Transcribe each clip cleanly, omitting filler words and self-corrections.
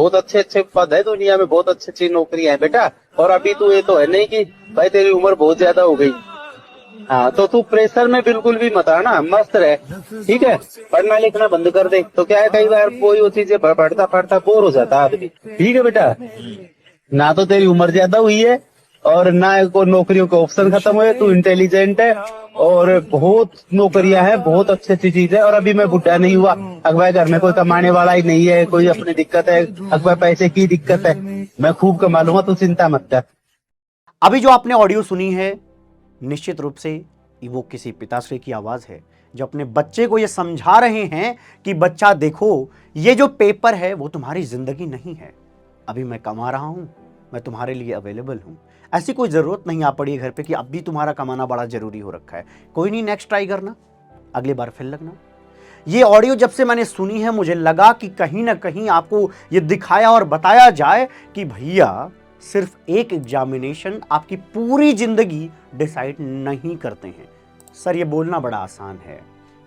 बहुत अच्छे अच्छे पद है दुनिया में, बहुत अच्छी अच्छी नौकरियां है बेटा। और अभी तू ये तो है नहीं कि भाई तेरी उम्र बहुत ज्यादा हो गई। हाँ, तो तू प्रेशर में बिल्कुल भी मत आना, मस्त रहे, ठीक है। पढ़ना लिखना बंद कर दे, तो क्या है कई बार कोई वो चीजें पढ़ता पढ़ता बोर हो जाता है आदमी, ठीक है बेटा। ना तो तेरी उम्र ज्यादा हुई है और ना को नौकरियों के ऑप्शन खत्म हुए, तू इंटेलिजेंट है और बहुत नौकरियां हैं, बहुत अच्छी अच्छी चीज है। और अभी मैं बुढ़ा नहीं हुआ, अगवा घर में कोई कमाने वाला ही नहीं है, कोई अपनी दिक्कत है, अगवा पैसे की दिक्कत है, मैं खूब कमा लूंगा, तू चिंता मत कर। अभी जो आपने ऑडियो सुनी है, निश्चित रूप से वो किसी पिताश्री की आवाज है जो अपने बच्चे को ये समझा रहे हैं कि बच्चा देखो, ये जो पेपर है वो तुम्हारी जिंदगी नहीं है। अभी मैं कमा रहा हूं, मैं तुम्हारे लिए अवेलेबल हूं। ऐसी कोई जरूरत नहीं आ पड़ी है घर पे कि अब भी तुम्हारा कमाना बड़ा जरूरी हो रखा है। कोई नहीं, नेक्स्ट ट्राई करना, अगली बार फिर लगना। ये ऑडियो जब से मैंने सुनी है, मुझे लगा कि कहीं ना कहीं आपको ये दिखाया और बताया जाए कि भैया सिर्फ एक एग्जामिनेशन आपकी पूरी जिंदगी डिसाइड नहीं करते हैं। सर ये बोलना बड़ा आसान है,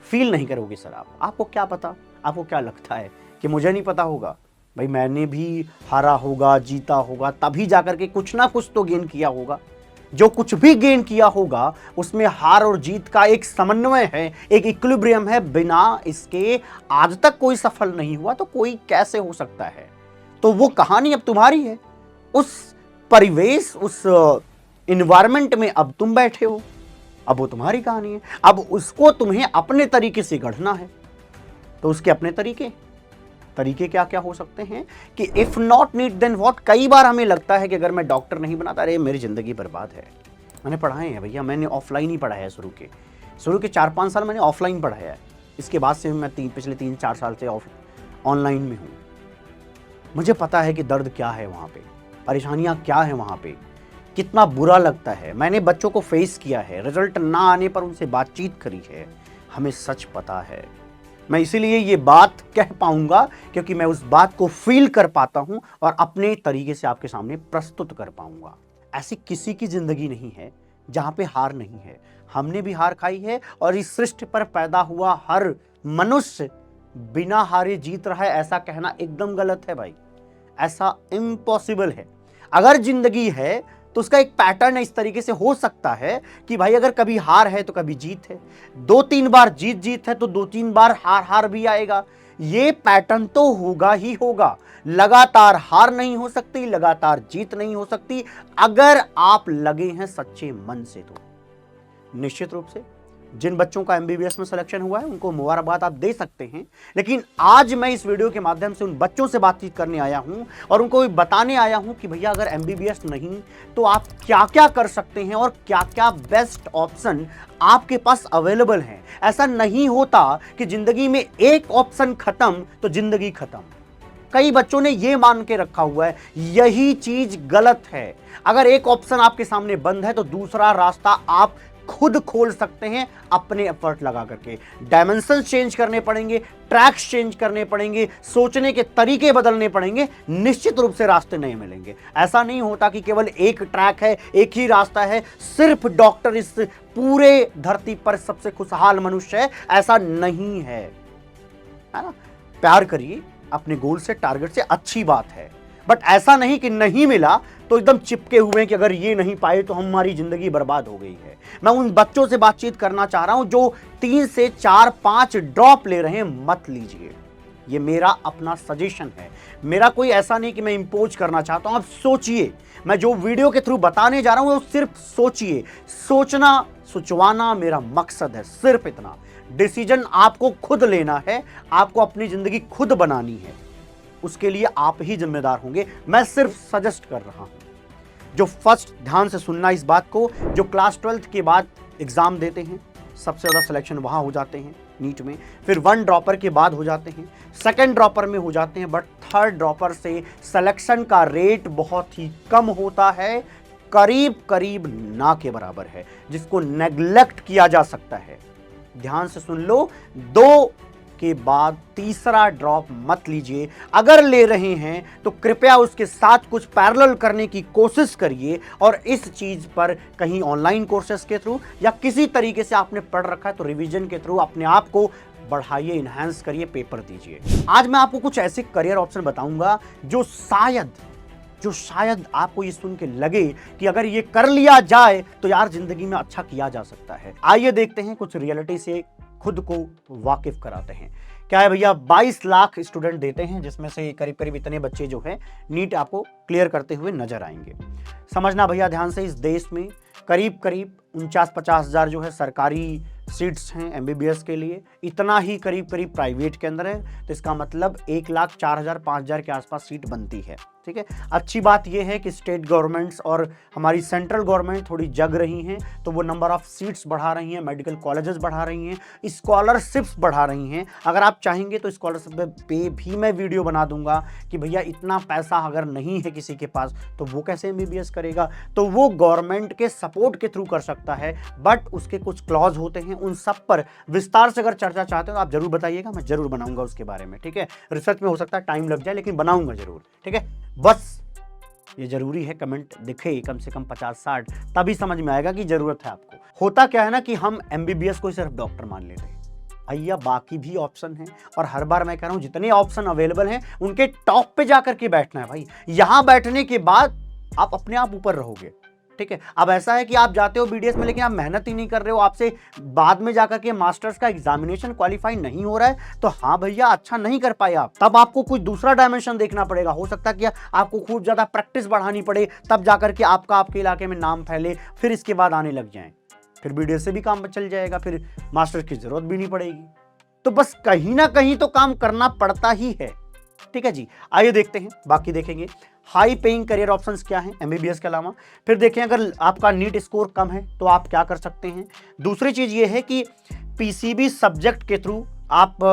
फील नहीं करोगे सर आप, आपको क्या पता, आपको क्या लगता है कि मुझे नहीं पता होगा? भाई मैंने भी हारा होगा, जीता होगा, तभी जाकर के कुछ ना कुछ तो गेन किया होगा। जो कुछ भी गेन किया होगा उसमें हार और जीत का एक समन्वय है, एक इक्विलिब्रियम है। बिना इसके आज तक कोई सफल नहीं हुआ, तो कोई कैसे हो सकता है? तो वो कहानी अब तुम्हारी है। उस परिवेश, उस इन्वायरमेंट में अब तुम बैठे हो, अब वो तुम्हारी कहानी है। अब उसको तुम्हें अपने तरीके से गढ़ना है। तो उसके अपने तरीके क्या क्या हो सकते हैं कि if not neat then what. कई बार हमें लगता है कि अगर मैं डॉक्टर नहीं बनाता, अरे मेरी जिंदगी बर्बाद है। मैंने पढ़ाए हैं भैया, मैंने ऑफलाइन ही पढ़ाया है। शुरू के 4-5 साल मैंने ऑफलाइन पढ़ाया है। इसके बाद से मैं पिछले 3-4 साल से ऑनलाइन में हूँ। मुझे पता है कि दर्द क्या है वहाँ पे, परेशानियाँ क्या है वहाँ पे, कितना बुरा लगता है। मैंने बच्चों को फेस किया है, रिजल्ट ना आने पर उनसे बातचीत करी है, हमें सच पता है। मैं इसीलिए ये बात कह पाऊंगा क्योंकि मैं उस बात को फील कर पाता हूं और अपने तरीके से आपके सामने प्रस्तुत कर पाऊंगा। ऐसी किसी की जिंदगी नहीं है जहां पे हार नहीं है। हमने भी हार खाई है और इस सृष्टि पर पैदा हुआ हर मनुष्य बिना हारे जीत रहा है, ऐसा कहना एकदम गलत है भाई। ऐसा इम्पॉसिबल है। अगर जिंदगी है तो उसका एक पैटर्न इस तरीके से हो सकता है कि भाई अगर कभी हार है तो कभी जीत है, 2-3 बार जीत है तो 2-3 बार हार भी आएगा। ये पैटर्न तो होगा ही होगा। लगातार हार नहीं हो सकती, लगातार जीत नहीं हो सकती। अगर आप लगे हैं सच्चे मन से तो निश्चित रूप से जिन बच्चों का एमबीबीएस में सिलेक्शन हुआ है उनको मुबारकबाद आप दे सकते हैं। लेकिन आज मैं इस वीडियो के माध्यम से उन बच्चों से बातचीत करने आया हूं और उनको बताने आया हूं कि भैया अगर एमबीबीएस नहीं तो आप क्या क्या कर सकते हैं और क्या क्या बेस्ट ऑप्शन आपके पास अवेलेबल हैं। ऐसा नहीं होता कि जिंदगी में एक ऑप्शन खत्म तो जिंदगी खत्म। कई बच्चों ने यह मान के रखा हुआ है, यही चीज गलत है। अगर एक ऑप्शन आपके सामने बंद है तो दूसरा रास्ता आप खुद खोल सकते हैं अपने एफर्ट लगा करके। डायमेंशन चेंज करने पड़ेंगे, ट्रैक्स चेंज करने पड़ेंगे, सोचने के तरीके बदलने पड़ेंगे, निश्चित रूप से रास्ते नहीं मिलेंगे। ऐसा नहीं होता कि केवल एक ट्रैक है, एक ही रास्ता है, सिर्फ डॉक्टर इस पूरे धरती पर सबसे खुशहाल मनुष्य है, ऐसा नहीं है ना। प्यार करिए अपने गोल से, टारगेट से, अच्छी बात है, बट ऐसा नहीं कि नहीं मिला तो एकदम चिपके हुए हैं कि अगर ये नहीं पाए तो हमारी जिंदगी बर्बाद हो गई है। मैं उन बच्चों से बातचीत करना चाह रहा हूं जो 3 से 4-5 ड्रॉप ले रहे हैं, मत लीजिए। ये मेरा अपना सजेशन है, मेरा कोई ऐसा नहीं कि मैं इंपोज करना चाहता हूं। आप सोचिए, मैं जो वीडियो के थ्रू बताने जा रहा हूं वो सिर्फ सोचिए। सोचना सोचवाना मेरा मकसद है, सिर्फ इतना। डिसीजन आपको खुद लेना है, आपको अपनी जिंदगी खुद बनानी है, उसके लिए आप ही जिम्मेदार होंगे। मैं सिर्फ सजेस्ट कर रहा हूं। जो फर्स्ट, ध्यान से सुनना इस बात को, जो क्लास 12th के बाद एग्जाम देते हैं सबसे ज्यादा सिलेक्शन वहां हो जाते हैं नीट में, फिर 1 ड्रॉपर के बाद हो जाते हैं, 2nd ड्रॉपर में हो जाते हैं, बट 3rd ड्रॉपर से सिलेक्शन का रेट बहुत ही कम होता है, करीब करीब ना के बराबर है, जिसको नेग्लेक्ट किया जा सकता है। ध्यान से सुन लो, 2 के बाद तीसरा ड्रॉप मत लीजिए। अगर ले रहे हैं तो कृपया उसके साथ कुछ पैरेलल करने की कोशिश करिए और इस चीज पर कहीं ऑनलाइन कोर्सेस के थ्रू या किसी तरीके से आपने पढ़ रखा है तो रिवीजन के थ्रू अपने आप को बढ़ाइए, इन्हांस करिए, पेपर दीजिए। आज मैं आपको कुछ ऐसे करियर ऑप्शन बताऊंगा जो शायद आपको ये सुन के लगे कि अगर ये कर लिया जाए तो यार जिंदगी में अच्छा किया जा सकता है। आइए देखते हैं, कुछ रियलिटी से खुद को वाकिफ कराते हैं। क्या है भैया, 22 लाख स्टूडेंट देते हैं, जिसमें से करीब करीब इतने बच्चे जो है नीट आपको क्लियर करते हुए नजर आएंगे। समझना भैया ध्यान से, इस देश में करीब करीब 49-50 हजार जो है सरकारी सीट्स हैं एमबीबीएस के लिए, इतना ही करीब करीब प्राइवेट के अंदर है। तो इसका मतलब 1,04,000-5,000 के आसपास सीट बनती है। ठीक है, अच्छी बात यह है कि स्टेट गवर्नमेंट्स और हमारी सेंट्रल गवर्नमेंट थोड़ी जग रही हैं, तो वो नंबर ऑफ सीट्स बढ़ा रही हैं, मेडिकल कॉलेजेस बढ़ा रही हैं, स्कॉलरशिप्स बढ़ा रही हैं। अगर आप चाहेंगे तो स्कॉलरशिप पे भी मैं वीडियो बना दूंगा कि भैया इतना पैसा अगर नहीं है किसी के पास तो वो कैसे एमबीबीएस करेगा। तो वो गवर्नमेंट के सपोर्ट के थ्रू कर सकता है, बट उसके कुछ क्लॉज होते हैं। उन सब पर विस्तार से अगर चर्चा चाहते हो तो आप जरूर बताइएगा, मैं जरूर बनाऊंगा उसके बारे में। ठीक है, रिसर्च में हो सकता है टाइम लग जाए, लेकिन बनाऊंगा जरूर। ठीक है, बस ये जरूरी है कमेंट दिखे कम से कम 50-60, तभी समझ में आएगा कि जरूरत है आपको। होता क्या है ना कि हम एमबीबीएस को सिर्फ डॉक्टर मान लेते हैं भैया, बाकी भी ऑप्शन हैं। और हर बार मैं कह रहा हूं जितने ऑप्शन अवेलेबल हैं उनके टॉप पे जाकर के बैठना है भाई। यहां बैठने के बाद आप अपने आप ऊपर रहोगे। ठीक है, अब ऐसा है कि आप जाते हो बीडीएस में लेकिन आप मेहनत ही नहीं कर रहे हो, आपसे बाद में जाकर के मास्टर्स का एग्जामिनेशन क्वालिफाई नहीं हो रहा है, तो हाँ भैया अच्छा नहीं कर पाए आप, तब आपको कुछ दूसरा डायमेंशन देखना पड़ेगा। हो सकता है कि आपको खूब ज्यादा प्रैक्टिस बढ़ानी पड़े, तब जाकर के आपके इलाके में नाम फैले, फिर इसके बाद आने लग जाए, फिर बीडीएस से भी काम चल जाएगा, फिर मास्टर्स की जरूरत भी नहीं पड़ेगी। तो बस कहीं ना कहीं तो काम करना पड़ता ही है। ठीक है जी, आइए देखते हैं, बाकी देखेंगे हाई पेइंग करियर ऑप्शंस क्या हैं एमबीबीएस के अलावा। फिर देखें अगर आपका नीट स्कोर कम है तो आप क्या कर सकते हैं। दूसरी चीज ये है कि पीसीबी सब्जेक्ट के थ्रू आप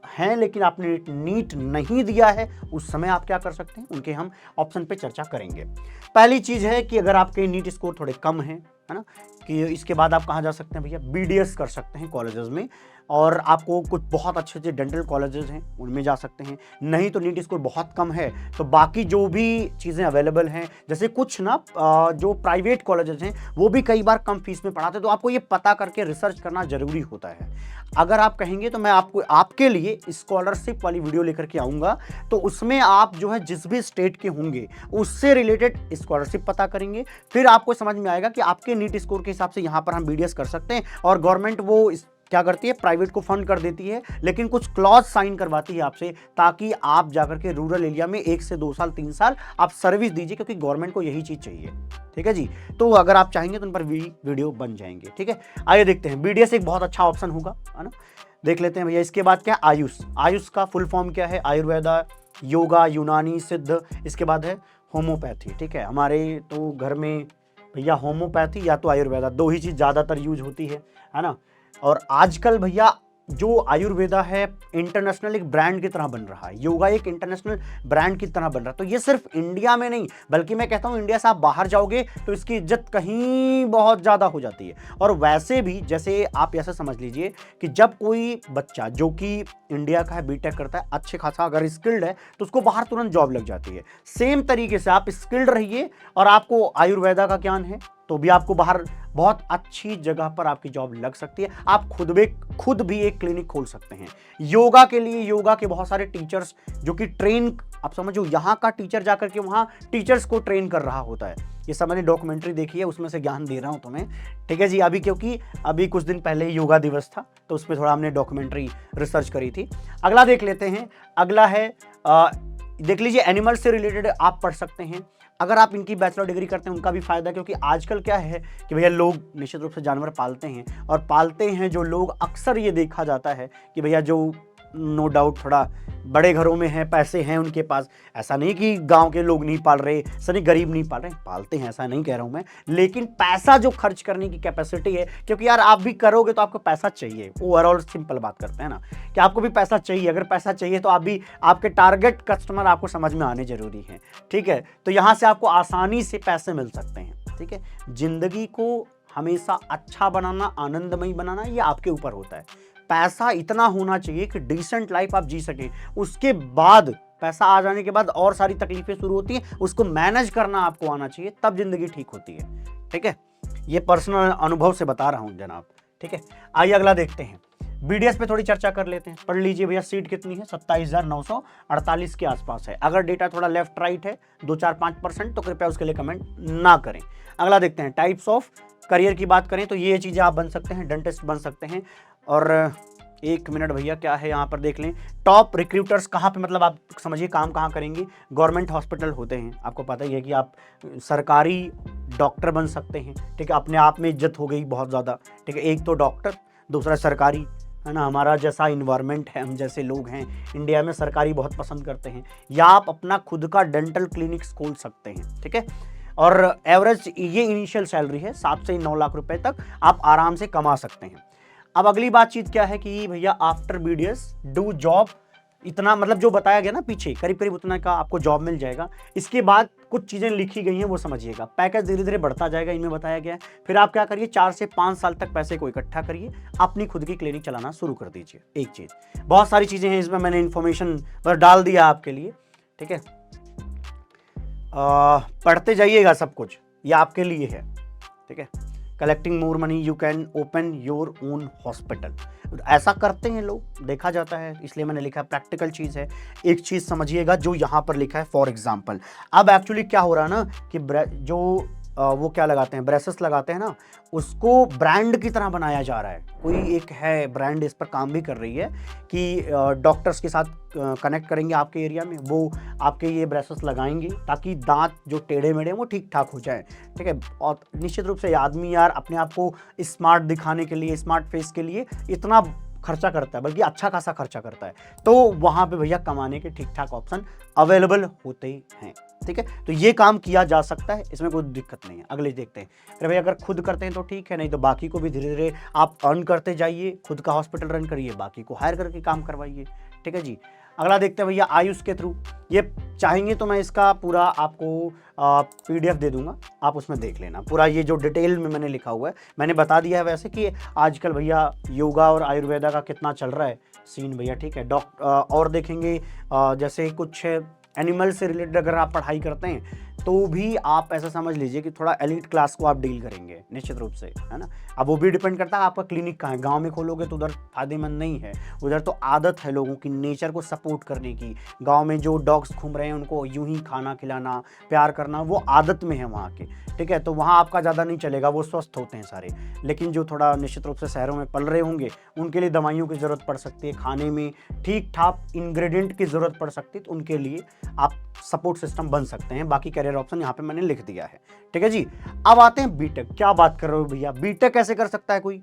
हैं लेकिन आपने नीट नहीं दिया है, उस समय आप क्या कर सकते हैं, उनके हम ऑप्शन पे चर्चा करेंगे। पहली चीज है कि अगर आपके नीट स्कोर थोड़े कम है ना, कि इसके बाद आप कहाँ जा सकते हैं भैया, बीडीएस कर सकते हैं कॉलेजेस में, और आपको कुछ बहुत अच्छे अच्छे डेंटल कॉलेजेस हैं उनमें जा सकते हैं। नहीं तो नीट स्कोर बहुत कम है तो बाकी जो भी चीज़ें अवेलेबल हैं, जैसे कुछ ना जो प्राइवेट कॉलेजेस हैं वो भी कई बार कम फीस में पढ़ाते हैं, तो आपको ये पता करके रिसर्च करना जरूरी होता है। अगर आप कहेंगे तो मैं आपके लिए स्कॉलरशिप वाली वीडियो लेकर के आऊँगा, तो उसमें आप जो है जिस भी स्टेट के होंगे उससे रिलेटेड स्कॉलरशिप पता करेंगे, फिर आपको समझ में आएगा कि आपके नीट स्कोर के हिसाब से यहाँ पर हम बीडीएस कर सकते हैं। और गवर्नमेंट वो क्या करती है, प्राइवेट को फंड कर देती है, लेकिन कुछ क्लॉज साइन करवाती है आपसे, ताकि आप जाकर के रूरल एरिया में 1 से 2 साल 3 साल आप सर्विस दीजिए, क्योंकि गवर्नमेंट को यही चीज चाहिए। ठीक है जी, तो अगर आप चाहेंगे तो उन पर भी वीडियो बन जाएंगे। ठीक है, आइए देखते हैं, बीडीएस एक बहुत अच्छा ऑप्शन होगा, है ना। देख लेते हैं भैया, इसके बाद क्या, आयुष का फुल फॉर्म क्या है, आयुर्वेदा, योगा, यूनानी, सिद्ध, इसके बाद है होम्योपैथी। ठीक है, हमारे तो घर में भैया होम्योपैथी या तो आयुर्वेदा, दो ही चीज ज्यादातर यूज होती है ना। और आजकल भैया जो आयुर्वेदा है इंटरनेशनल एक ब्रांड की तरह बन रहा है, योगा एक इंटरनेशनल ब्रांड की तरह बन रहा है। तो ये सिर्फ इंडिया में नहीं, बल्कि मैं कहता हूं इंडिया से आप बाहर जाओगे तो इसकी इज्जत कहीं बहुत ज़्यादा हो जाती है। और वैसे भी जैसे आप ऐसा समझ लीजिए कि जब कोई बच्चा जो कि इंडिया का है बीटेक करता है, अच्छे खासा अगर स्किल्ड है तो उसको बाहर तुरंत जॉब लग जाती है। सेम तरीके से आप स्किल्ड रहिए और आपको आयुर्वेदा का ज्ञान है तो भी आपको बाहर बहुत अच्छी जगह पर आपकी जॉब लग सकती है। आप खुद भी एक क्लिनिक खोल सकते हैं योगा के लिए। योगा के बहुत सारे टीचर्स जो कि ट्रेन, आप समझो यहाँ का टीचर जाकर के वहाँ टीचर्स को ट्रेन कर रहा होता है। ये सब मैंने डॉक्यूमेंट्री देखी है, उसमें से ज्ञान दे रहा हूँ तुम्हें। ठीक है जी, अभी क्योंकि अभी कुछ दिन पहले ही योगा दिवस था तो उस पर थोड़ा हमने डॉक्यूमेंट्री रिसर्च करी थी। अगला देख लेते हैं, अगला है देख लीजिए एनिमल से रिलेटेड आप पढ़ सकते हैं। अगर आप इनकी बैचलर डिग्री करते हैं उनका भी फायदा, क्योंकि आजकल क्या है कि भैया लोग निश्चित रूप से जानवर पालते हैं, और पालते हैं जो लोग, अक्सर ये देखा जाता है कि भैया जो नो डाउट थोड़ा बड़े घरों में हैं, पैसे हैं उनके पास, ऐसा नहीं कि गांव के लोग नहीं पाल रहे, सनी गरीब नहीं पाल रहे, पालते हैं, ऐसा नहीं कह रहा हूं मैं, लेकिन पैसा जो खर्च करने की कैपेसिटी है, क्योंकि यार आप भी करोगे तो आपको पैसा चाहिए। ओवरऑल सिंपल बात करते हैं ना कि आपको भी पैसा चाहिए। अगर पैसा चाहिए तो आप भी, आपके टारगेट कस्टमर आपको समझ में आने जरूरी है। ठीक है, तो यहां से आपको आसानी से पैसे मिल सकते हैं। ठीक है, जिंदगी को हमेशा अच्छा बनाना, आनंदमयी बनाना, ये आपके ऊपर होता है। पैसा इतना होना चाहिए कि डिसेंट लाइफ आप जी सके, उसके बाद पैसा आ जाने के बाद और सारी तकलीफें शुरू होती हैं, उसको मैनेज करना आपको आना चाहिए, तब जिंदगी ठीक होती है। ठीक है, ये पर्सनल अनुभव से बता रहा हूं जनाब। ठीक है, आइए अगला देखते हैं। बीडीएस पे थोड़ी चर्चा कर लेते हैं। पढ़ लीजिए भैया, सीट कितनी है, 27,948 के आसपास है। अगर डेटा थोड़ा लेफ्ट राइट है 2-4-5% तो कृपया उसके लिए कमेंट ना करें। अगला देखते हैं, टाइप्स ऑफ करियर की बात करें तो ये चीजें आप बन सकते हैं, डेंटिस्ट बन सकते हैं। और 1 मिनट भैया, क्या है यहाँ पर देख लें, टॉप रिक्रूटर्स कहाँ पे, मतलब आप समझिए काम कहाँ करेंगे, गवर्नमेंट हॉस्पिटल होते हैं, आपको पता ही है कि आप सरकारी डॉक्टर बन सकते हैं, ठीक है। अपने आप में इज्जत हो गई बहुत ज़्यादा, ठीक है। एक तो डॉक्टर, दूसरा सरकारी, है ना। हमारा जैसा इन्वायरमेंट है, हम जैसे लोग हैं इंडिया में, सरकारी बहुत पसंद करते हैं। या आप अपना खुद का डेंटल क्लिनिक खोल सकते हैं, ठीक है। और एवरेज ये इनिशियल सैलरी है, 7 से 9 लाख रुपए तक आप आराम से कमा सकते हैं। अब अगली बातचीत क्या है कि भैया आफ्टर बीडीएस डू जॉब, इतना मतलब जो बताया गया ना पीछे, करीब करीब उतना का आपको जॉब मिल जाएगा। इसके बाद कुछ चीज़ें लिखी गई हैं वो समझिएगा। पैकेज धीरे धीरे बढ़ता जाएगा, इनमें बताया गया है। फिर आप क्या करिए, 4 से 5 साल तक पैसे को इकट्ठा करिए, अपनी खुद की क्लिनिक चलाना शुरू कर दीजिए। एक चीज़, बहुत सारी चीज़ें हैं इसमें, मैंने इन्फॉर्मेशन बस डाल दिया आपके लिए, ठीक है। पढ़ते जाइएगा, सब कुछ ये आपके लिए है, ठीक है। Collecting more money you can open your own hospital, ऐसा करते हैं लोग, देखा जाता है, इसलिए मैंने लिखा प्रैक्टिकल चीज़ है। एक चीज़ समझिएगा जो यहाँ पर लिखा है, फॉर एग्जाम्पल अब एक्चुअली क्या हो रहा है ना कि जो वो क्या लगाते हैं, ब्रेसेस लगाते हैं ना, उसको ब्रांड की तरह बनाया जा रहा है। कोई एक है ब्रांड इस पर काम भी कर रही है कि डॉक्टर्स के साथ कनेक्ट करेंगे आपके एरिया में, वो आपके ये ब्रेसेस लगाएंगे ताकि दांत जो टेढ़े मेढ़े हैं वो ठीक ठाक हो जाए, ठीक है। और निश्चित रूप से आदमी यार अपने आप को स्मार्ट दिखाने के लिए, स्मार्ट फेस के लिए इतना खर्चा करता है, बल्कि अच्छा खासा खर्चा करता है। तो वहाँ पे भैया कमाने के ठीक ठाक ऑप्शन अवेलेबल होते हैं, ठीक है। तो ये काम किया जा सकता है, इसमें कोई दिक्कत नहीं है। अगले देखते हैं, अरे भैया अगर खुद करते हैं तो ठीक है, नहीं तो बाकी को भी धीरे धीरे आप अर्न करते जाइए, खुद का हॉस्पिटल रन करिए, बाकी को हायर करके काम करवाइए, ठीक है जी। अगला देखते हैं भैया, आयुष के थ्रू, ये चाहेंगे तो मैं इसका पूरा आपको PDF दे दूंगा, आप उसमें देख लेना पूरा, ये जो डिटेल में मैंने लिखा हुआ है। मैंने बता दिया है वैसे कि आजकल भैया योगा और आयुर्वेदा का कितना चल रहा है सीन भैया, ठीक है। और देखेंगे जैसे कुछ एनिमल से रिलेटेड अगर आप पढ़ाई करते हैं तो भी आप ऐसा समझ लीजिए कि थोड़ा एलिट क्लास को आप डील करेंगे निश्चित रूप से, है ना। अब वो भी डिपेंड करता है आपका क्लिनिक कहाँ है। गांव में खोलोगे तो उधर फायदेमंद नहीं है, उधर तो आदत है लोगों की नेचर को सपोर्ट करने की। गांव में जो डॉग्स घूम रहे हैं उनको यूं ही खाना खिलाना, प्यार करना, वो आदत में है वहाँ के, ठीक है। तो वहाँ आपका ज़्यादा नहीं चलेगा, वो स्वस्थ होते हैं सारे। लेकिन जो थोड़ा निश्चित रूप से शहरों में पल रहे होंगे उनके लिए दवाइयों की ज़रूरत पड़ सकती है, खाने में ठीक ठाक इंग्रेडिएंट की ज़रूरत पड़ सकती है, तो उनके लिए आप सपोर्ट सिस्टम बन सकते हैं। बाकी कैरियर ऑप्शन यहाँ पे मैंने लिख दिया है, ठीक है जी। अब आते हैं बीटेक, क्या बात कर रहे हो भैया, बीटेक कैसे कर सकता है कोई,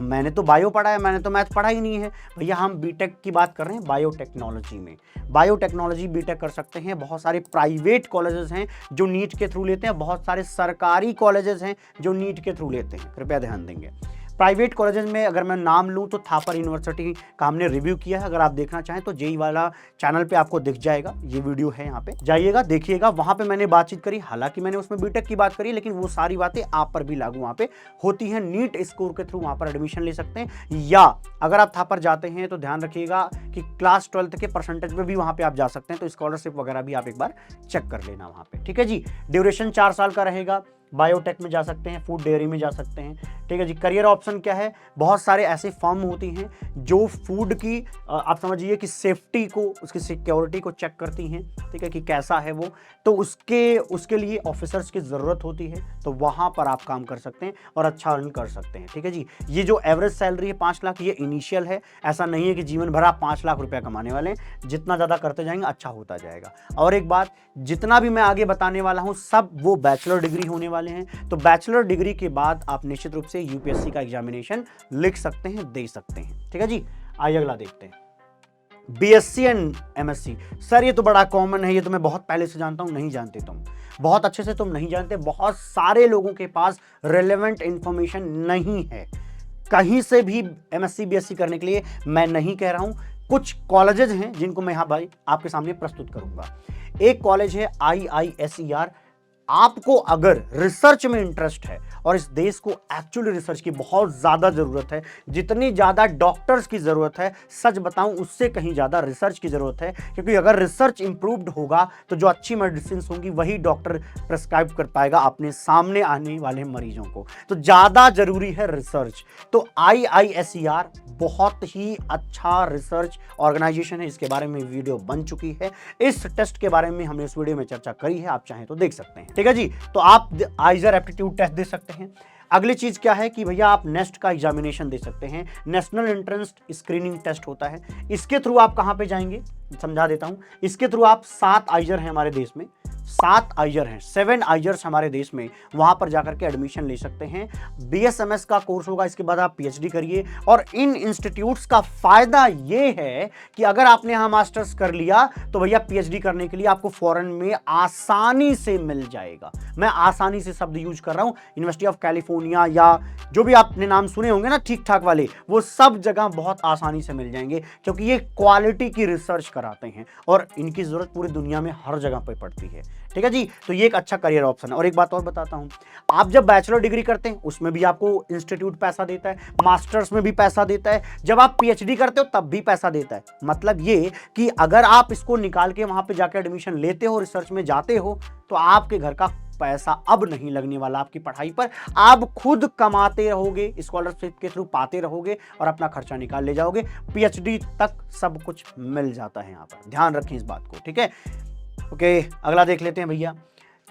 मैंने तो बायो पढ़ा है, मैंने तो मैथ पढ़ा ही नहीं है भैया। हम बीटेक की बात कर रहे हैं बायोटेक्नोलॉजी में, बायोटेक्नोलॉजी बीटेक कर सकते हैं। बहुत सारे प्राइवेट कॉलेजेस हैं जो नीट के थ्रू लेते हैं, बहुत सारे सरकारी कॉलेजेस हैं जो नीट के थ्रू लेते हैं, कृपया ध्यान देंगे। प्राइवेट कॉलेजेस में अगर मैं नाम लूँ तो थापर यूनिवर्सिटी का हमने रिव्यू किया है, अगर आप देखना चाहें तो जेई वाला चैनल पे आपको दिख जाएगा, ये वीडियो है, यहाँ पे जाइएगा देखिएगा, वहाँ पे मैंने बातचीत करी। हालांकि मैंने उसमें बीटेक की बात करी, लेकिन वो सारी बातें आप पर भी लागू वहाँ पे होती हैं। नीट स्कोर के थ्रू वहाँ पर एडमिशन ले सकते हैं, या अगर आप थापर जाते हैं तो ध्यान रखिएगा कि क्लास 12th के परसेंटेज में भी वहाँ पे आप जा सकते हैं, तो स्कॉलरशिप वगैरह भी आप एक बार चेक कर लेना वहाँ पे, ठीक है जी। ड्यूरेशन 4 साल का रहेगा, बायोटेक में जा सकते हैं, फूड डेयरी में जा सकते हैं, ठीक है जी। करियर ऑप्शन क्या है, बहुत सारे ऐसे फर्म होती हैं जो फूड की आप समझिए कि सेफ्टी को, उसकी सिक्योरिटी को चेक करती हैं, ठीक है, कि कैसा है वो, तो उसके लिए ऑफिसर्स की ज़रूरत होती है, तो वहाँ पर आप काम कर सकते हैं और अच्छा अर्न कर सकते हैं, ठीक है जी। ये जो एवरेज सैलरी है 5 लाख, ये इनिशियल है, ऐसा नहीं है कि जीवन भर आप 5 लाख रुपया कमाने वाले हैं, जितना ज़्यादा करते जाएंगे अच्छा होता जाएगा। और एक बात, जितना भी मैं आगे बताने वाला हूँ सब वो बैचलर डिग्री होने वाले हैं, तो बैचलर डिग्री के बाद आप निश्चित रूप से यूपीएससी का एग्जामिनेशन लिख सकते हैं, दे सकते हैं, ठीक है जी। आइए अगला देखते हैं, बीएससी एंड एमएससी। सर ये तो बड़ा कॉमन है, ये तो मैं बहुत पहले से जानता हूं, नहीं जानते तुम, बहुत अच्छे से तुम नहीं जानते, बहुत सारे लोगों के पास रिलेवेंट इंफॉर्मेशन नहीं है। कहीं से भी एमएससी बीएससी करने के लिए मैं नहीं कह रहा हूं, कुछ कॉलेजेस हैं जिनको मैं यहाँ भाई आपके सामने प्रस्तुत करूंगा। एक कॉलेज है IISER आपको अगर रिसर्च में इंटरेस्ट है, और इस देश को एक्चुअली रिसर्च की बहुत ज्यादा जरूरत है, जितनी ज्यादा डॉक्टर्स की जरूरत है, सच बताऊं उससे कहीं ज्यादा रिसर्च की जरूरत है, क्योंकि अगर रिसर्च इंप्रूव्ड होगा तो जो अच्छी मेडिसिन होंगी वही डॉक्टर प्रेस्क्राइब कर पाएगा अपने सामने आने वाले मरीजों को। तो ज्यादा जरूरी है रिसर्च। तो IISER बहुत ही अच्छा रिसर्च ऑर्गेनाइजेशन है, इसके बारे में वीडियो बन चुकी है। इस टेस्ट के बारे में हमने इस वीडियो में चर्चा करी है, आप चाहें तो देख सकते हैं। ठीक है जी, तो आप आइजर एप्टीट्यूड टेस्ट दे सकते हैं। अगली चीज क्या है कि भैया आप नेस्ट का एग्जामिनेशन दे सकते हैं। नेशनल एंट्रेंस स्क्रीनिंग टेस्ट होता है, इसके थ्रू आप कहां पे जाएंगे समझा देता हूं। इसके थ्रू आप 7 आइजर हैं हमारे देश में, 7 आइजर हैं, 7 आइजर्स हमारे देश में, वहां पर जाकर के एडमिशन ले सकते हैं। BSMS का कोर्स होगा, इसके बाद आप PhD करिए। और इन इंस्टीट्यूट्स का फायदा ये है कि अगर आपने यहां मास्टर्स कर लिया तो भैया PhD करने के लिए आपको फॉरेन में आसानी से मिल जाएगा। मैं आसानी से शब्द यूज कर रहा हूं, यूनिवर्सिटी ऑफ कैलिफोर्निया या जो भी आपने नाम सुने होंगे ना ठीक ठाक वाले, वो सब जगह बहुत आसानी से मिल जाएंगे, क्योंकि ये क्वालिटी की रिसर्च कराते हैं और इनकी जरूरत पूरी दुनिया में हर जगह पर पड़ती है। ठीक है जी, तो ये एक अच्छा करियर ऑप्शन है। और एक बात और बताता हूं, आप जब बैचलर डिग्री करते हैं उसमें भी आपको इंस्टीट्यूट पैसा देता है, मास्टर्स में भी पैसा देता है, जब आप PhD करते हो तब भी पैसा देता है। मतलब ये कि अगर आप इसको निकाल के वहां पे जाकर एडमिशन लेते हो, रिसर्च में जाते हो, तो आपके घर का पैसा अब नहीं लगने वाला आपकी पढ़ाई पर। आप खुद कमाते रहोगे, स्कॉलरशिप के थ्रू पाते रहोगे और अपना खर्चा निकाल ले जाओगे। PhD तक सब कुछ मिल जाता है यहाँ पर, ध्यान रखें इस बात को। ठीक है, ओके, अगला देख लेते हैं भैया।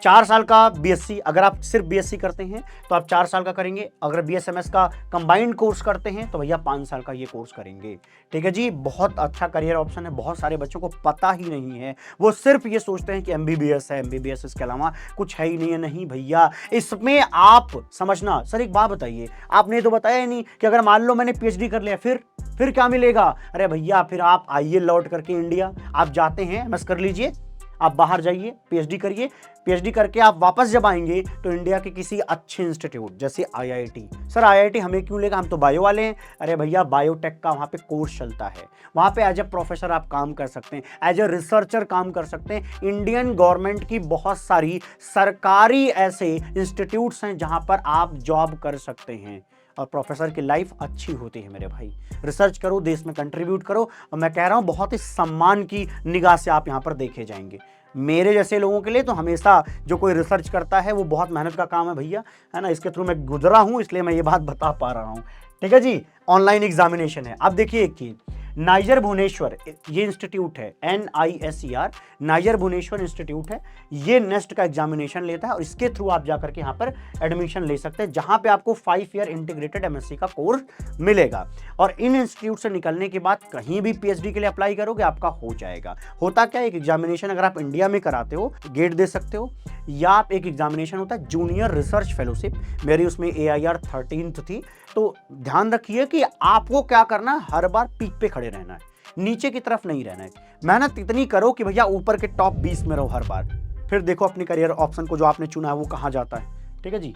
4 साल का BSc, अगर आप सिर्फ BSc करते हैं तो आप 4 साल का करेंगे। अगर BSMS का कंबाइंड कोर्स करते हैं तो भैया 5 साल का ये कोर्स करेंगे। ठीक है जी, बहुत अच्छा करियर ऑप्शन है। बहुत सारे बच्चों को पता ही नहीं है, वो सिर्फ ये सोचते हैं कि MBBS है, MBBS इसके अलावा कुछ है ही नहीं है। नहीं भैया, इसमें आप समझना। सर एक बात बताइए, आपने तो बताया ही नहीं कि अगर मान लो मैंने PhD कर लिया फिर क्या मिलेगा। अरे भैया, फिर आप आइए लौट करके इंडिया, आप जाते हैं MS कर लीजिए, आप बाहर जाइए, PhD करिए, PhD करके आप वापस जब आएंगे तो इंडिया के किसी अच्छे इंस्टीट्यूट जैसे IIT। सर IIT हमें क्यों लेगा, हम तो बायो वाले हैं। अरे भैया, बायोटेक का वहाँ पे कोर्स चलता है, वहाँ पे एज ए प्रोफेसर आप काम कर सकते हैं, एज ए रिसर्चर काम कर सकते हैं। इंडियन गवर्नमेंट की बहुत सारी सरकारी ऐसे इंस्टीट्यूट्स हैं जहाँ पर आप जॉब कर सकते हैं और प्रोफेसर की लाइफ अच्छी होती है। मेरे भाई, रिसर्च करो, देश में कंट्रीब्यूट करो, और मैं कह रहा हूं बहुत ही सम्मान की निगाह से आप यहां पर देखे जाएंगे। मेरे जैसे लोगों के लिए तो हमेशा जो कोई रिसर्च करता है वो बहुत मेहनत का काम है भैया, है ना। इसके थ्रू मैं गुजरा हूं, इसलिए मैं ये बात बता पा रहा हूं। ठीक है जी, ऑनलाइन एग्जामिनेशन है। अब देखिए एक चीज, नाइजर भुवनेश्वर ये इंस्टीट्यूट है, NISER, नाइजर भुवनेश्वर इंस्टीट्यूट है। ये नेस्ट का एग्जामिनेशन लेता है और इसके थ्रू आप जाकर के यहाँ पर एडमिशन ले सकते हैं, जहां पे आपको 5 ईयर इंटीग्रेटेड MSc का कोर्स मिलेगा। और इन इंस्टीट्यूट से निकलने के बाद कहीं भी PhD के लिए अप्लाई करोगे आपका हो जाएगा। होता क्या है, एक एग्जामिनेशन अगर आप इंडिया में कराते हो गेट दे सकते हो, या आप एक एग्जामिनेशन होता है जूनियर रिसर्च फेलोशिप, मेरी उसमें AIR 13th थी। तो ध्यान रखिए कि आपको क्या करना है, हर बार पीक पे खड़े रहना है, नीचे की तरफ नहीं रहना है। मेहनत इतनी करो कि भैया ऊपर के टॉप 20 में रहो हर बार, फिर देखो अपने करियर ऑप्शन को जो आपने चुना है वो कहां जाता है। ठीक है जी,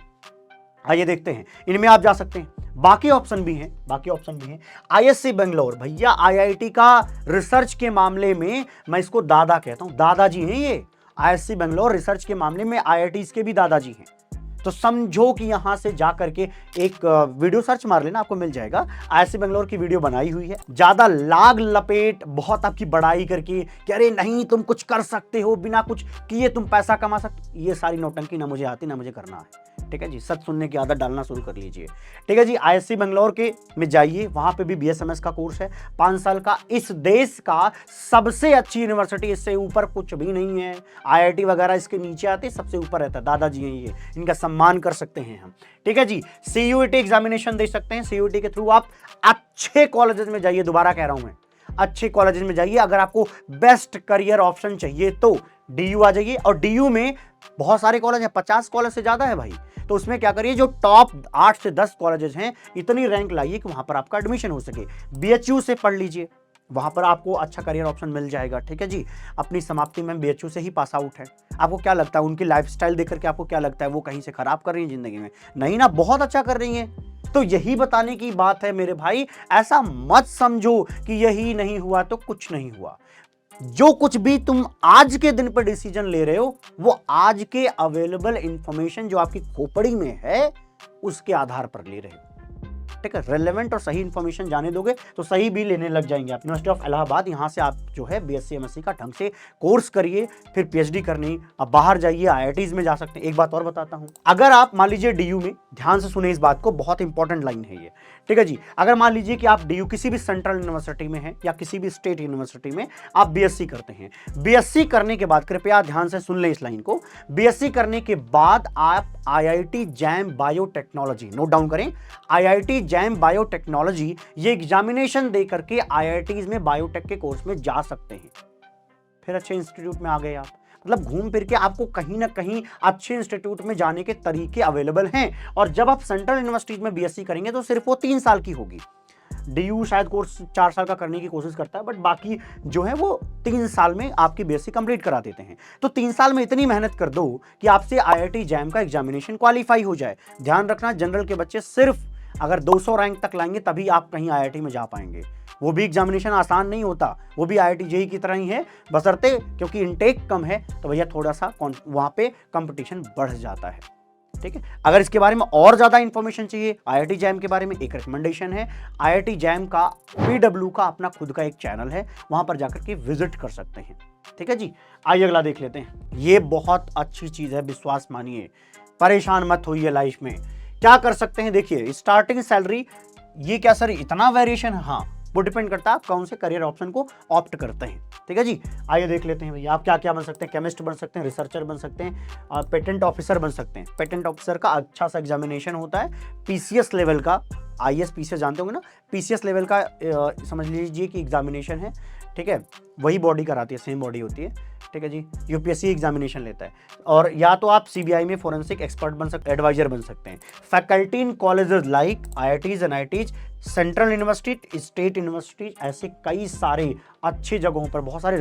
आइए देखते हैं, इनमें आप जा सकते हैं। बाकी ऑप्शन भी हैं, ISC बेंगलोर, भैया IIT का रिसर्च के मामले में मैं इसको दादा कहता हूं, दादाजी हैं ये। ISC बेंगलोर रिसर्च के मामले में IITs के भी दादाजी हैं। तो समझो कि यहां से जा करके एक वीडियो सर्च मार लेना, आपको मिल जाएगा। ISC बेंगलोर की वीडियो बनाई हुई है, ज्यादा लाग लपेट बहुत आपकी बड़ाई करके कि अरे नहीं तुम कुछ कर सकते हो, बिना कुछ किए तुम पैसा कमा सकते, ये सारी नौटंकी ना मुझे आती ना मुझे करना है। ठीक है जी, सच सुनने की आदत डालना शुरू कर लीजिए। ठीक है जी, ISC बेंगलोर के में जाइए, वहां पे भी BSMS का कोर्स है 5 साल का। इस देश का सबसे अच्छी यूनिवर्सिटी, इससे ऊपर कुछ भी नहीं है। IIT वगैरह इसके नीचे आते, सबसे ऊपर रहता है, दादाजी हैं ये, इनका सम्मान कर सकते हैं हम। ठीक है जी, CUET एग्जामिनेशन दे सकते हैं। CUET के थ्रू आप अच्छे कॉलेजेस में जाइए, दोबारा कह रहा हूं मैं, अच्छे कॉलेजेस में जाइए। अगर आपको बेस्ट करियर ऑप्शन चाहिए तो DU आ जाइए, और DU में बहुत सारे कॉलेज हैं, 50 कॉलेज से ज्यादा है भाई। तो उसमें क्या करिए, जो टॉप 8 से 10 कॉलेजेस हैं, इतनी रैंक लाइए कि वहां पर आपका एडमिशन हो सके। BHU से पढ़ लीजिए, वहां पर आपको अच्छा करियर ऑप्शन मिल जाएगा। ठीक है जी, अपनी समाप्ति में BHU से ही पास आउट है। आपको क्या लगता है, उनकी लाइफस्टाइल देख करके आपको क्या लगता है वो कहीं से खराब कर रही है जिंदगी में? नहीं ना, बहुत अच्छा कर रही है। तो यही बताने की बात है मेरे भाई, ऐसा मत समझो कि यही नहीं हुआ तो कुछ नहीं हुआ। जो कुछ भी तुम आज के दिन पर डिसीजन ले रहे हो वो आज के अवेलेबल इंफॉर्मेशन जो आपकी खोपड़ी में है उसके आधार पर ले रहे हो। ठीक है, रेलेवेंट और सही इंफॉर्मेशन जाने दोगे तो सही भी लेने लग जाएंगे आप। यूनिवर्सिटी ऑफ इलाहाबाद, यहाँ से आप जो है बीएससी एमएससी का ढंग से कोर्स करिए, फिर पीएचडी करनी, अब बाहर जाइए, आईआईटीज में जा सकते हैं। एक बात और बताता हूं, अगर आप मान लीजिए डीयू में, ध्यान से सुने इस बात को, बहुत इंपॉर्टेंट लाइन है ये, ठीक है जी। अगर मान लीजिए कि आप डीयू किसी भी सेंट्रल यूनिवर्सिटी में है या किसी भी स्टेट यूनिवर्सिटी में आप बीएससी करते हैं, बीएससी करने के बाद, कृपया ध्यान से सुन लें इस लाइन को, बीएससी करने के बाद आप IIT jam biotechnology, note down करें, आईआईटी जैम बायोटेक्नोलॉजी, ये एग्जामिनेशन दे करके आईआईटीज में बायोटेक के कोर्स में जा सकते हैं। फिर अच्छे इंस्टीट्यूट में आ गए आप, मतलब घूम फिर के आपको कहीं ना कहीं अच्छे इंस्टीट्यूट में जाने के तरीके अवेलेबल हैं। और जब आप सेंट्रल यूनिवर्सिटीज में बीएससी करेंगे तो सिर्फ वो 3 साल की होगी। डीयू शायद कोर्स 4 साल का करने की कोशिश करता है, बट बाकी जो है वो 3 साल में आपकी बीएससी कंप्लीट करा देते हैं। तो 3 साल में इतनी मेहनत कर दो कि आपसे आईआईटी जैम का एग्जामिनेशन क्वालिफाई हो जाए। ध्यान रखना, जनरल के बच्चे सिर्फ अगर 200 रैंक तक लाएंगे तभी आप कहीं आईआईटी में जा पाएंगे। वो भी एग्जामिनेशन आसान नहीं होता, वो भी आईआईटी जेईई की तरह ही है, बशर्ते क्योंकि इनटेक कम है तो भैया थोड़ा सा वहां पे कंपटीशन बढ़ जाता है। ठीक है, अगर इसके बारे में और ज्यादा इंफॉर्मेशन चाहिए आईआईटी जैम के बारे में, एक रिकमेंडेशन है, आईआईटी जैम का पीडब्ल्यू का अपना खुद का एक चैनल है, वहां पर जाकर के विजिट कर सकते हैं। ठीक है जी, आइए अगला देख लेते हैं। ये बहुत अच्छी चीज है, विश्वास मानिए, परेशान मत होइए लाइफ में। क्या कर सकते हैं, देखिए स्टार्टिंग सैलरी, ये क्या सर इतना वेरिएशन? हाँ, वो डिपेंड करता है आप कौन से करियर ऑप्शन को ऑप्ट करते हैं। ठीक है जी, आइए देख लेते हैं भैया आप क्या क्या बन सकते हैं। केमिस्ट बन सकते हैं, रिसर्चर बन सकते हैं, पेटेंट ऑफिसर बन सकते हैं। पेटेंट ऑफिसर का अच्छा सा एग्जामिनेशन होता है, पीसीएस लेवल का, आईएएस पीसीएस जानते होंगे ना, पीसीएस लेवल का समझ लीजिए कि एग्जामिनेशन है। ठीक है, वही बॉडी कराती है, सेम बॉडी होती है। ठीक है जी, यूपीएससी एग्जामिनेशन लेता है। और या तो आप सीबीआई में फोरेंसिक एक्सपर्ट बन सकते, एडवाइजर बन सकते हैं। Faculty in colleges like IITs, NITs, central university, state university, ऐसे कई सारे अच्छी जगहों पर बहुत सारे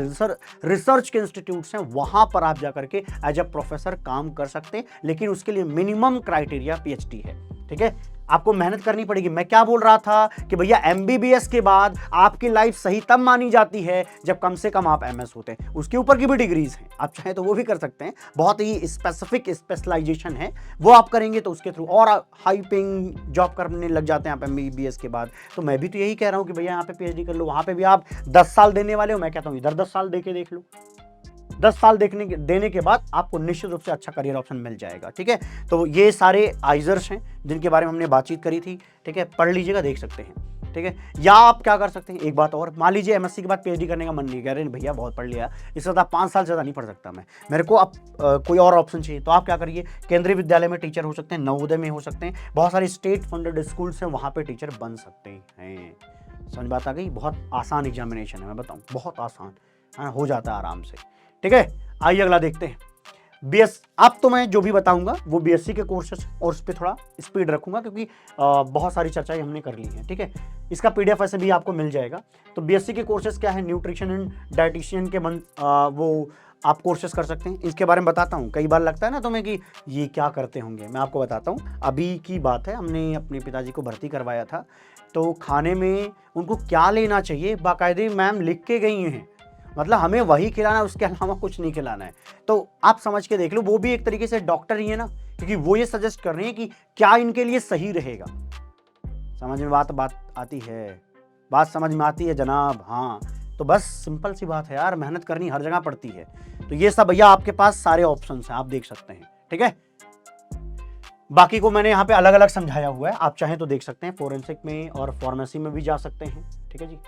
रिसर्च के इंस्टीट्यूट्स हैं, वहां पर आप जाकर के एज अ प्रोफेसर काम कर सकते हैं, लेकिन उसके लिए मिनिमम क्राइटेरिया पीएचडी है। ठीक है, आपको मेहनत करनी पड़ेगी। मैं क्या बोल रहा था कि भैया एमबीबीएस के बाद आपकी लाइफ सही तब मानी जाती है जब कम से कम आप एमएस होते हैं। उसके ऊपर की भी डिग्रीज हैं, आप चाहें तो वो भी कर सकते हैं, बहुत ही स्पेसिफिक स्पेशलाइजेशन है, वो आप करेंगे तो उसके थ्रू और हाई पेइंग जॉब करने लग जाते हैं आप एमबीबीएस के बाद। तो मैं भी तो यही कह रहा हूं कि भैया यहाँ पे पीएचडी कर लो, वहां पे भी आप 10 साल देने वाले हो, मैं कहता हूँ इधर 10 साल दे के देख लो। 10 साल देने के बाद आपको निश्चित रूप से अच्छा करियर ऑप्शन मिल जाएगा। ठीक है, तो ये सारे आइजर्स हैं जिनके बारे में हमने बातचीत करी थी। ठीक है, पढ़ लीजिएगा, देख सकते हैं। ठीक है, या आप क्या कर सकते हैं, एक बात और, मान लीजिए एमएससी के बाद पीएचडी करने का मन नहीं कर रहे भैया, बहुत पढ़ लिया, इससे ज़्यादा 5 साल से ज़्यादा नहीं पढ़ सकता मैं, मेरे को अब कोई और ऑप्शन चाहिए, तो आप क्या करिए, केंद्रीय विद्यालय में टीचर हो सकते हैं, नवोदय में हो सकते हैं, बहुत सारे स्टेट फंडेड स्कूल्स हैं, वहाँ पर टीचर बन सकते हैं। समझ बात आ गई? बहुत आसान एग्जामिनेशन है, मैं बताऊँ, बहुत आसान है, हो जाता है आराम से। ठीक है, आइए अगला देखते हैं। अब तो मैं जो भी बताऊंगा वो बीएससी के कोर्सेस और उस पर थोड़ा स्पीड रखूंगा क्योंकि बहुत सारी चर्चाएं हमने कर ली हैं। ठीक है, इसका पीडीएफ ऐसे भी आपको मिल जाएगा। तो बीएससी के कोर्सेस क्या है, न्यूट्रिशन एंड डाइटिशियन के वो आप कोर्सेस कर सकते हैं। इसके बारे में बताता हूँ, कई बार लगता है ना तुम्हें कि ये क्या करते होंगे, मैं आपको बताता हूँ। अभी की बात है, हमने अपने पिताजी को भर्ती करवाया था, तो खाने में उनको क्या लेना चाहिए बाकायदे मैम लिख के गई हैं, मतलब हमें वही खिलाना है, उसके अलावा कुछ नहीं खिलाना है। तो आप समझ के देख लो, वो भी एक तरीके से डॉक्टर ही है ना, क्योंकि वो ये सजेस्ट कर रहे हैं कि क्या इनके लिए सही रहेगा। समझ में बात आती है, बात समझ में आती है जनाब? हाँ, तो बस सिंपल सी बात है यार, मेहनत करनी हर जगह पड़ती है। तो ये सब भैया आपके पास सारे ऑप्शंस हैं, आप देख सकते हैं। ठीक है, बाकी को मैंने यहाँ पे अलग अलग समझाया हुआ है, आप चाहें तो देख सकते हैं, फोरेंसिक में और फार्मेसी में भी जा सकते हैं। ठीक है जी,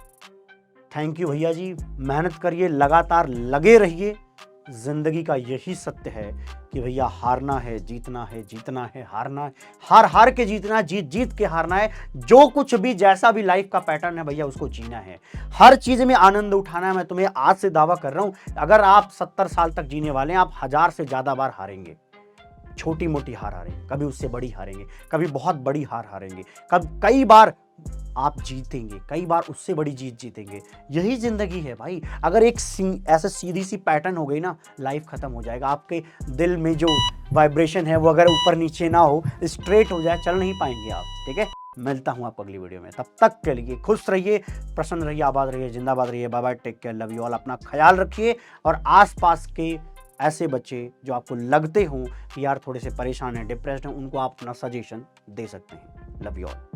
थैंक यू भैया जी, मेहनत करिए, लगातार लगे रहिए। जिंदगी का यही सत्य है कि भैया हारना है, जीतना है, जीतना है, हारना है, हार के जीतना है, जीत के हारना है। जो कुछ भी जैसा भी लाइफ का पैटर्न है भैया, उसको जीना है, हर चीज में आनंद उठाना है। मैं तुम्हें आज से दावा कर रहा हूं, अगर आप 70 साल तक जीने वाले हैं, आप 1000 से ज्यादा बार हारेंगे। छोटी मोटी हार हारेंगे, कभी उससे बड़ी हारेंगे, कभी बहुत बड़ी हार हारेंगे, कई बार आप जीतेंगे, कई बार उससे बड़ी जीत जीतेंगे। यही जिंदगी है भाई। अगर एक ऐसे सीधी सी पैटर्न हो गई ना, लाइफ खत्म हो जाएगा। आपके दिल में जो वाइब्रेशन है वो अगर ऊपर नीचे ना हो, स्ट्रेट हो जाए, चल नहीं पाएंगे आप। ठीक है। मिलता हूं आपको अगली वीडियो में, तब तक के लिए खुश रहिए, प्रसन्न रहिए, आबाद रहिए, जिंदाबाद रहिए। Bye bye, take care, love you all. अपना ख्याल रखिए और आसपास के ऐसे बच्चे जो आपको लगते हों कि यार थोड़े से परेशान हैं, डिप्रेस्ड हैं, उनको आप अपना सजेशन दे सकते हैं। Love you all.